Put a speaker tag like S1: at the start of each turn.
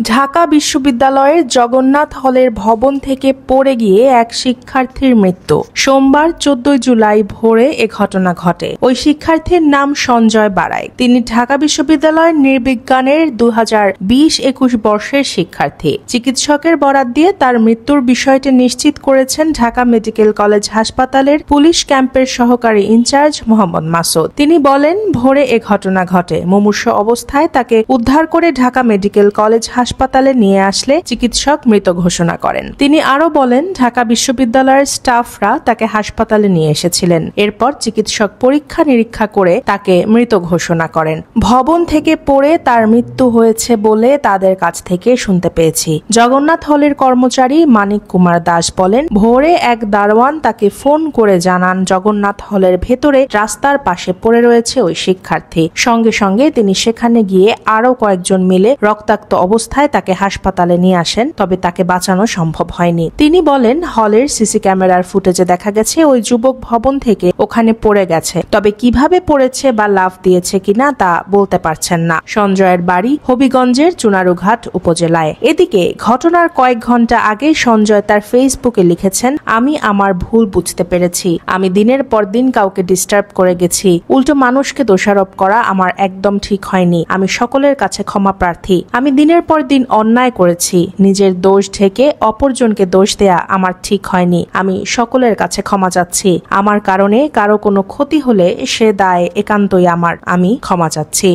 S1: ঢাকা বিশ্ববিদ্যালয়ের জগন্নাথ হলের ভবন থেকে পড়ে গিয়ে এক শিক্ষার্থীর মৃত্যু। সোমবার 14 জুলাই ভোরে এ ঘটনা ঘটে। ওই শিক্ষার্থীর নাম সঞ্জয় বাড়াই। তিনি ঢাকা বিশ্ববিদ্যালয়ের নৃবিজ্ঞানের 2020-21 বর্ষের শিক্ষার্থী। চিকিৎসকের বরাত দিয়ে তার মৃত্যুর বিষয়টি নিশ্চিত করেছেন ঢাকা মেডিকেল কলেজ হাসপাতালের পুলিশ ক্যাম্পের সহকারী ইনচার্জ মোহাম্মদ মাসুদ। তিনি বলেন, ভোরে এ ঘটনা ঘটে। মুমূর্ষ অবস্থায় তাকে উদ্ধার করে ঢাকা মেডিকেল কলেজ হাসপাতালে নিয়ে আসলে চিকিৎসক মৃত ঘোষণা করেন। তিনি আরো বলেন, ঢাকা বিশ্ববিদ্যালয়ের স্টাফরা তাকে হাসপাতালে নিয়ে এসেছিলেন। এরপর চিকিৎসক পরীক্ষা নিরীক্ষা করে তাকে মৃত ঘোষণা করেন। ভবন থেকে পড়ে তার মৃত্যু হয়েছে বলে তাদের কাছ থেকে শুনতে পেয়েছি। জগন্নাথ হলের কর্মচারী মানিক কুমার দাস বলেন, ভোরে এক দারোয়ান তাকে ফোন করে জানান জগন্নাথ হলের ভেতরে রাস্তার পাশে পড়ে রয়েছে ওই শিক্ষার্থী। সঙ্গে সঙ্গে তিনি সেখানে গিয়ে আরো কয়েকজন মিলে রক্তাক্ত অবস্থায় তাকে হাসপাতালে নিয়ে আসেন, তবে তাকে বাঁচানো সম্ভব হয়নি। তিনি বলেন, হলের সিসি ক্যামেরার ফুটেজে দেখা গেছে ওই যুবক ভবন থেকে ওখানে পড়ে গেছে, তবে কিভাবে পড়েছে বা লাফ দিয়েছে কিনা তা বলতে পারছেন না। সঞ্জয়ের বাড়ি হবিগঞ্জের চুনারুঘাট উপজেলায়। এদিকে ঘটনার কয়েক ঘন্টা আগে সঞ্জয় তার ফেসবুকে লিখেছেন, আমি আমার ভুল বুঝতে পেরেছি। আমি দিনের পর দিন কাউকে ডিস্টার্ব করে গেছি। উল্টো মানুষকে দোষারোপ করা আমার একদম ঠিক হয়নি। আমি সকলের কাছে ক্ষমা প্রার্থী। আমি দিনের পর দিন অন্যায় করেছি। নিজের দোষ ঢেকে অপরজনকে দোষ দেয়া আমার ঠিক হয়নি। আমি সকলের কাছে ক্ষমা চাচ্ছি। আমার কারণে কারো কোনো ক্ষতি হলে সে দায় একান্তই আমার। আমি ক্ষমা চাচ্ছি।